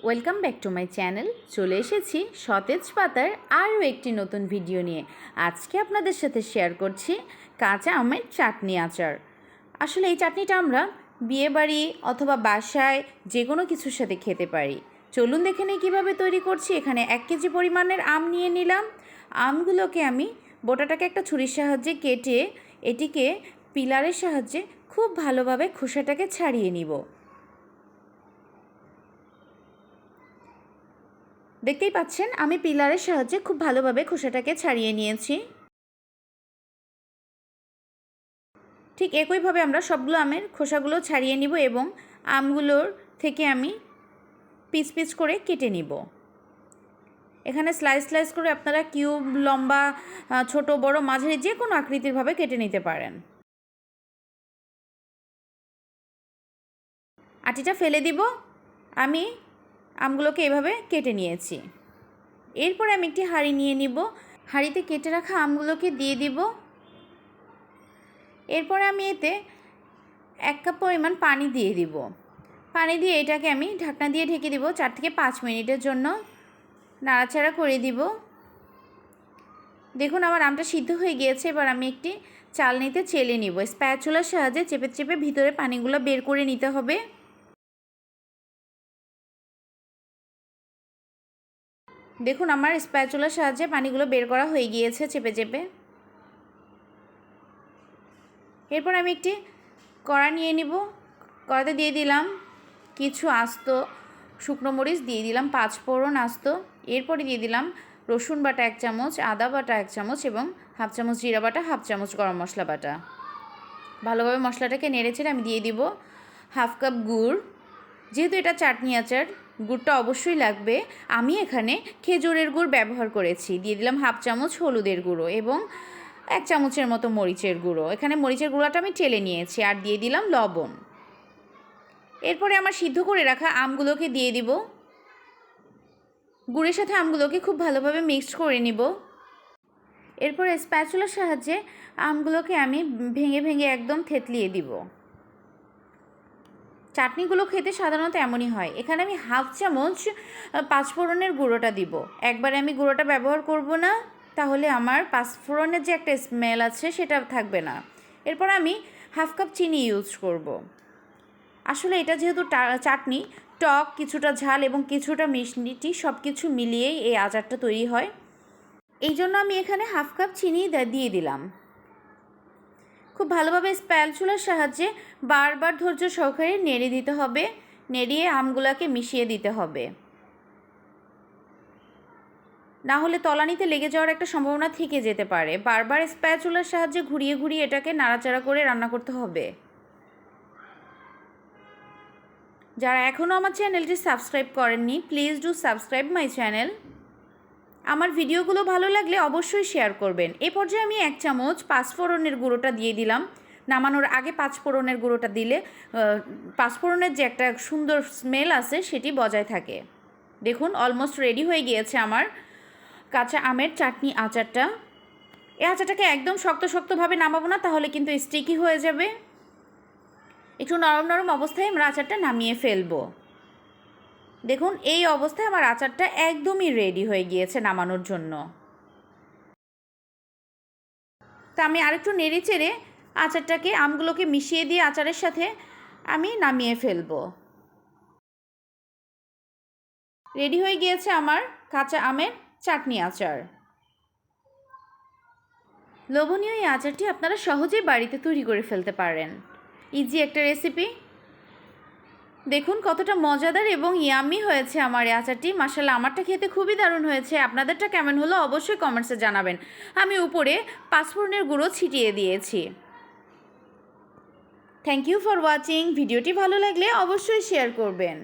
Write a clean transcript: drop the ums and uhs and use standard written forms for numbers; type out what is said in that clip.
Welcome back to my channel. চলে এসেছি সতেজ পাতার আরও একটি নতুন ভিডিও নিয়ে। আজকে আপনাদের সাথে শেয়ার করছি কাঁচা আমের চাটনি আচার। আসলে এই চাটনিটা আমরা বিয়েবাড়ি অথবা বাসায় যে কোনো কিছুর সাথে খেতে পারি। চলুন দেখে নিই কীভাবে তৈরি করছি। এখানে 1 কেজি পরিমাণের আম নিয়ে নিলাম। আমগুলোকে আমি বোটাটাকে একটা ছুরির সাহায্যে কেটে এটিকে পিলারের সাহায্যে খুব ভালোভাবে খোসাটাকে ছাড়িয়ে নিব। দেখতেই পাচ্ছেন আমি পিলারের সাহায্যে খুব ভালোভাবে খোসাটাকে ছাড়িয়ে নিয়েছি। ঠিক একইভাবে আমরা সবগুলো আমের খোসাগুলো ছাড়িয়ে নিব এবং আমগুলোর থেকে আমি পিস পিস করে কেটে নিব। এখানে স্লাইস স্লাইস করে আপনারা কিউব, লম্বা, ছোট বড়, মাঝারি যে কোনো আকৃতিরভাবে কেটে নিতে পারেন। আটিটা ফেলে দিব। আমি আমগুলোকে এভাবে কেটে নিয়েছি। এরপরে আমি একটি হাঁড়ি নিয়ে নিব। হাঁড়িতে কেটে রাখা আমগুলোকে দিয়ে দিব। এরপরে আমি এতে 1 কাপ পরিমাণ পানি দিয়ে দিব। পানি দিয়ে এটাকে আমি ঢাকনা দিয়ে ঢেকে দিব 4 থেকে 5 মিনিটের জন্য। নাড়াচাড়া করে দিব। দেখুন আমার আমটা সিদ্ধ হয়ে গিয়েছে। এবার আমি একটি চালনিতে চেলে নিব। স্প্যাচুলার সাহায্যে চেপে চেপে ভিতরে পানিগুলো বের করে নিতে হবে। দেখুন আমার স্প্যাচুলার সাহায্যে পানিগুলো বের করা হয়ে গিয়েছে চেপে চেপে। এরপর আমি একটি কড়া নিয়ে নিব। কড়াতে দিয়ে দিলাম কিছু আস্ত শুকনো মরিচ, দিয়ে দিলাম 5 ফোড়ন আস্ত। এরপরে দিয়ে দিলাম রসুন বাটা 1 চামচ, আদা বাটা 1 চামচ এবং হাফ চামচ জিরা বাটা, হাফ চামচ গরম মশলা বাটা। ভালোভাবে মশলাটাকে নেড়েচেড়ে আমি দিয়ে দিব হাফ কাপ গুড়। যেহেতু এটা চাটনি আচার, গুড়টা অবশ্যই লাগবে। আমি এখানে খেজুরের গুড় ব্যবহার করেছি। দিয়ে দিলাম হাফ চামচ হলুদের গুঁড়ো এবং 1 চামচের মতো মরিচের গুঁড়ো। এখানে মরিচের গুঁড়োটা আমি টেলে নিয়েছি। আর দিয়ে দিলাম লবণ। এরপরে আমার সিদ্ধ করে রাখা আমগুলোকে দিয়ে দিব। গুড়ের সাথে আমগুলোকে খুব ভালোভাবে মিক্সড করে নিব। এরপরে স্প্যাচুলার সাহায্যে আমগুলোকে আমি ভেঙে ভেঙে একদম থেতলিয়ে দিব। চাটনিগুলো খেতে সাধারণত এমনই হয়। এখানে আমি হাফ চামচ 5 ফোড়নের গুঁড়োটা দিব। একবারে আমি গুঁড়োটা ব্যবহার করব না, তাহলে আমার 5 ফোড়নের যে একটা স্মেল আছে সেটা থাকবে না। এরপর আমি হাফ কাপ চিনি ইউজ করব। আসলে এটা যেহেতু চাটনি, টক, কিছুটা ঝাল এবং কিছুটা মিষ্টি সব কিছু মিলিয়েই এই আচারটা তৈরি হয়। এই জন্য আমি এখানে হাফ কাপ চিনি দিয়ে দিলাম। খুব ভালোভাবে স্প্যাচুলার সাহায্যে বারবার ধৈর্য সহকারে নেড়ে দিতে হবে। নেড়িয়ে আমগুলোকে মিশিয়ে দিতে হবে, না হলে তলানিতে লেগে যাওয়ার একটা সম্ভাবনা থেকে যেতে পারে। বারবার স্প্যাচুলার সাহায্যে ঘুরিয়ে ঘুরিয়ে এটাকে নাড়াচাড়া করে রান্না করতে হবে। যারা এখনও আমার চ্যানেলটি সাবস্ক্রাইব করেননি, please do subscribe my channel. আমার ভিডিওগুলো ভালো লাগলে অবশ্যই শেয়ার করবেন। এই পর্যায়ে আমি 1 চামচ 5 ফোড়নের গুঁড়োটা দিয়ে দিলাম। নামানোর আগে 5 ফোড়নের গুঁড়োটা দিলে 5 ফোড়নের যে একটা সুন্দর স্মেল আছে সেটি বজায় থাকে। দেখুন অলমোস্ট রেডি হয়ে গিয়েছে আমার কাঁচা আমের চাটনি আচারটা। এই আচারটাকে একদম শক্ত শক্তভাবে নামাবো না, তাহলে কিন্তু স্টিকি হয়ে যাবে। একটু নরম নরম অবস্থায় আমরা আচারটা নামিয়ে ফেলবো। দেখুন এই অবস্থায় আমার আচারটা একদমই রেডি হয়ে গিয়েছে নামানোর জন্য। তা আমি আরেকটু নেড়ে চেড়ে আচারটাকে আমগুলোকে মিশিয়ে দিয়ে আচারের সাথে আমি নামিয়ে ফেলবো। রেডি হয়ে গিয়েছে আমার কাঁচা আমের চাটনি আচার। লোভনীয় এই আচারটি আপনারা সহজেই বাড়িতে তৈরি করে ফেলতে পারেন। ইজি একটা রেসিপি। দেখুন কতটা মজাদার এবং ইয়াম্মি হয়েছে আমার এই আচারটি। মাশাআল্লাহ, আমারটা খেতে খুবই দারুণ হয়েছে। আপনাদেরটা কেমন হলো অবশ্যই কমেন্টসে জানাবেন। আমি উপরে 5 ফোড়নের গুঁড়ো ছিটিয়ে দিয়েছি। Thank you for watching. ভিডিওটি ভালো লাগলে অবশ্যই শেয়ার করবেন।